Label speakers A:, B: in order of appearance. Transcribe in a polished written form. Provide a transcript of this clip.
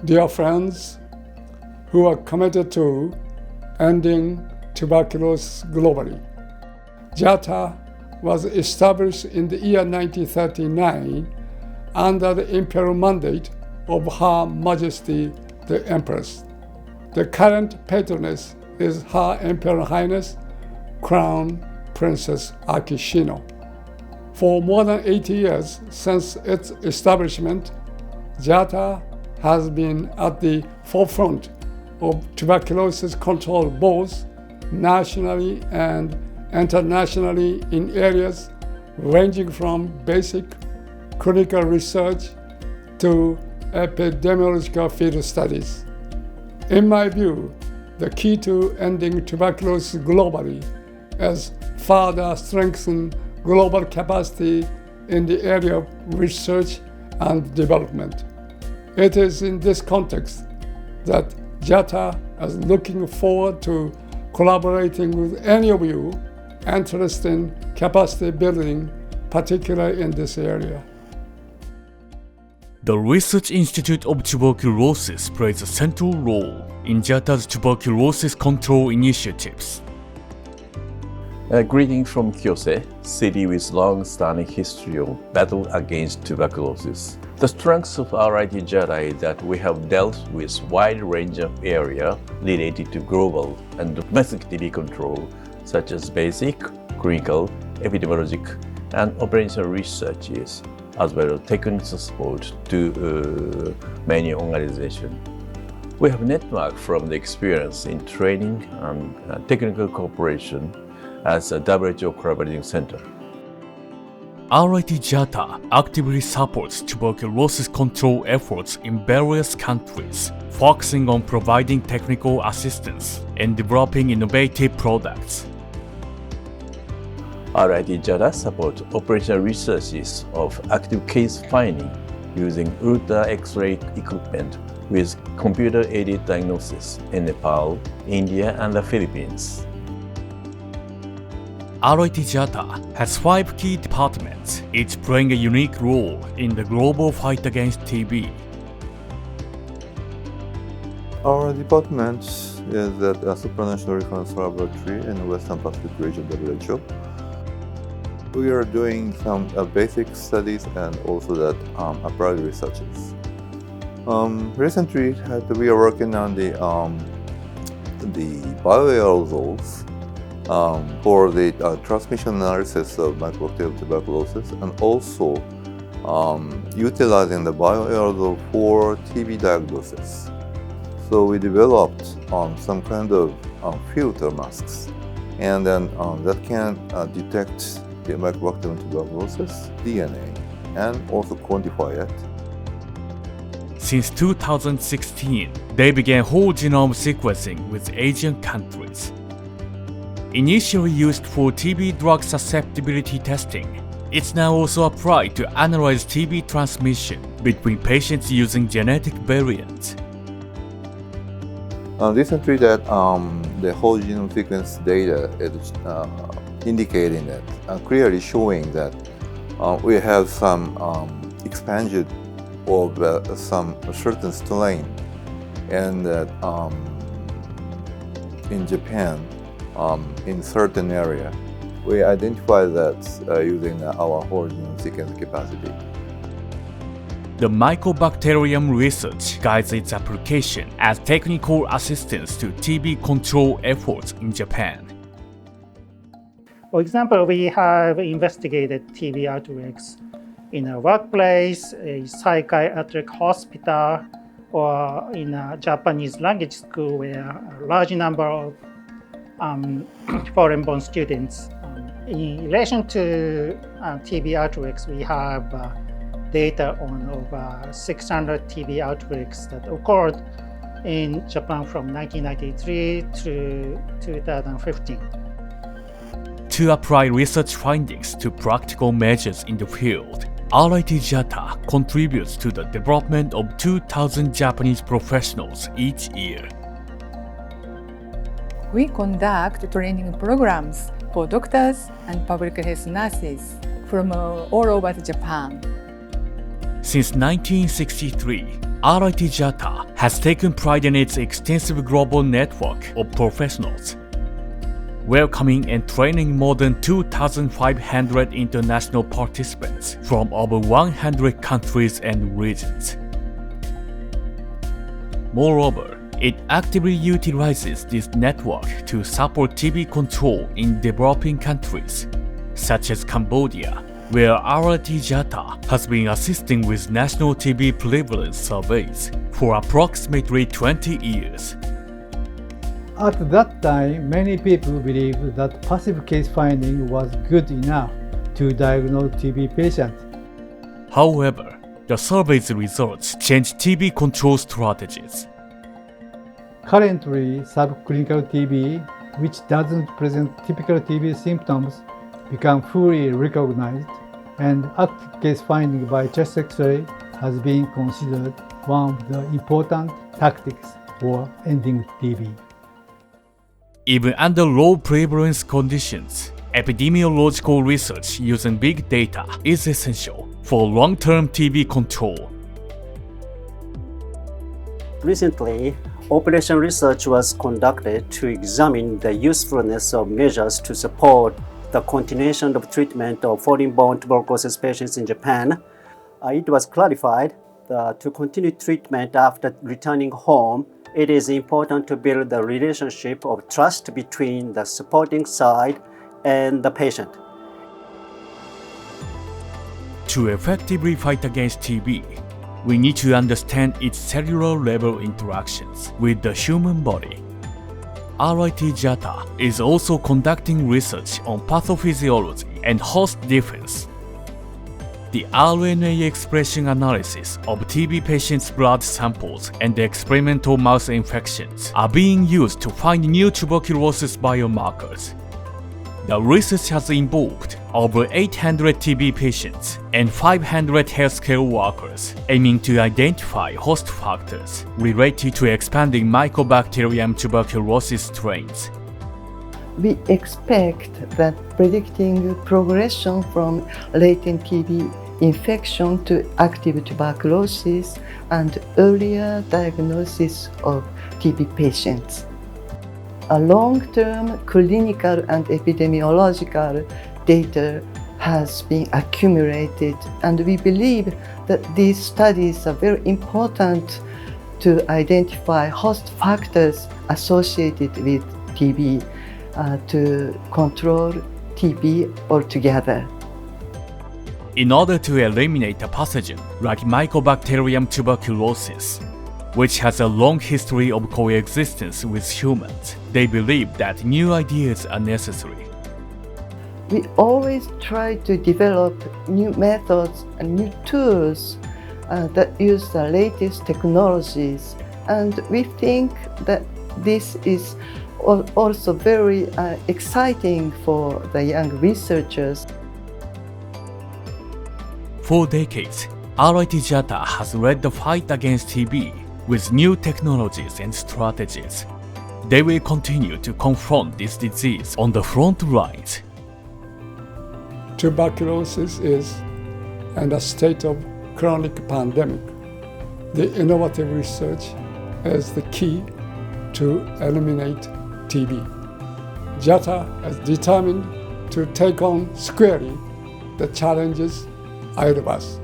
A: Dear friends who are committed to ending tuberculosis globally, JATA was established in the year 1939 under the imperial mandate of Her Majesty the Empress. The current patroness is Her Imperial Highness Crown Princess Akishino. For more than 80 years since its establishment, JATA has been at the forefront of tuberculosis control both nationally and internationally in areas ranging from basic clinical research to epidemiological field studies. In my view, the key to ending tuberculosis globally is further strengthen global capacity in the area of research and development. It is in this context that JATA is looking forward to collaborating with any of you interested in capacity building, particularly in this area.
B: The Research Institute of Tuberculosis plays a central role in JATA's tuberculosis control initiatives.
C: Greetings from Kyose, city with long-standing history of battle against tuberculosis. The strength of RIT JATA is that we have dealt with wide range of areas related to global and domestic TB control, such as basic, clinical, epidemiologic, and operational researches, as well as technical support to many organizations. We have networked from the experience in training and technical cooperation as a WHO collaborating center.
B: RIT JATA actively supports tuberculosis control efforts in various countries, focusing on providing technical assistance and developing innovative products.
C: RIT JATA supports operational researches of active case finding using ultra X-ray equipment with computer-aided diagnosis in Nepal, India, and the Philippines.
B: RIT JATA has 5 key departments, each playing a unique role in the global fight against TB.
D: Our department is at a supranational reference laboratory in the Western Pacific region WHO. We are doing some basic studies and also that applied researches. Recently, we are working on the bioaerosols for the transmission analysis of mycobacterial tuberculosis and also utilizing the bioaerosol for TB diagnosis. So we developed some kind of filter masks, and then that can detect the mycobacterium tuberculosis DNA and also quantify it.
B: Since 2016, they began whole genome sequencing with Asian countries. Initially used for TB drug susceptibility testing, it's now also applied to analyze TB transmission between patients using genetic variants.
D: Recently, that the whole genome sequence data is indicating that, clearly showing that we have some expansion of some certain strain, and that in Japan, in certain area, we identify that using our whole genome sequence capacity.
B: The mycobacterium research guides its application as technical assistance to TB control efforts in Japan.
E: For example, we have investigated TB outbreaks in a workplace, a psychiatric hospital, or in a Japanese language school where a large number of foreign-born students. In relation to TB outbreaks, we have data on over 600 TB outbreaks that occurred in Japan from 1993 to 2015.
B: To apply research findings to practical measures in the field, RIT JATA contributes to the development of 2,000 Japanese professionals each year.
F: We conduct training programs for doctors and public health nurses from all over Japan.
B: Since 1963, RIT JATA has taken pride in its extensive global network of professionals, welcoming and training more than 2,500 international participants from over 100 countries and regions. Moreover, it actively utilizes this network to support TB control in developing countries, such as Cambodia, where RIT JATA has been assisting with national TB prevalence surveys for approximately 20 years.
G: At that time, many people believed that passive case finding was good enough to diagnose TB patients.
B: However, the survey's results changed TB control strategies.
G: Currently, subclinical TB, which doesn't present typical TB symptoms, become fully recognized, and active case finding by chest X-ray has been considered one of the important tactics for ending TB.
B: Even under low prevalence conditions, epidemiological research using big data is essential for long-term TB control.
H: Recently, population research was conducted to examine the usefulness of measures to support the continuation of treatment of foreign-born tuberculosis patients in Japan. It was clarified that to continue treatment after returning home, it is important to build the relationship of trust between the supporting side and the patient.
B: To effectively fight against TB, we need to understand its cellular level interactions with the human body. RIT JATA is also conducting research on pathophysiology and host defense. The RNA expression analysis of TB patients' blood samples and the experimental mouse infections are being used to find new tuberculosis biomarkers. The research has involved over 800 TB patients and 500 healthcare workers, aiming to identify host factors related to expanding Mycobacterium tuberculosis strains.
I: We expect that predicting progression from latent TB infection to active tuberculosis and earlier diagnosis of TB patients. A long-term clinical and epidemiological data has been accumulated, and we believe that these studies are very important to identify host factors associated with TB to control TB altogether.
B: In order to eliminate a pathogen like Mycobacterium tuberculosis, which has a long history of coexistence with humans, they believe that new ideas are necessary.
I: We always try to develop new methods and new tools that use the latest technologies, and we think that this is also very exciting for the young researchers.
B: For decades, RIT JATA has led the fight against TB with new technologies and strategies. They will continue to confront this disease on the front lines.
A: Tuberculosis is in a state of chronic pandemic. The innovative research is the key to eliminate TB. JATA is determined to take on squarely the challenges ahead of us.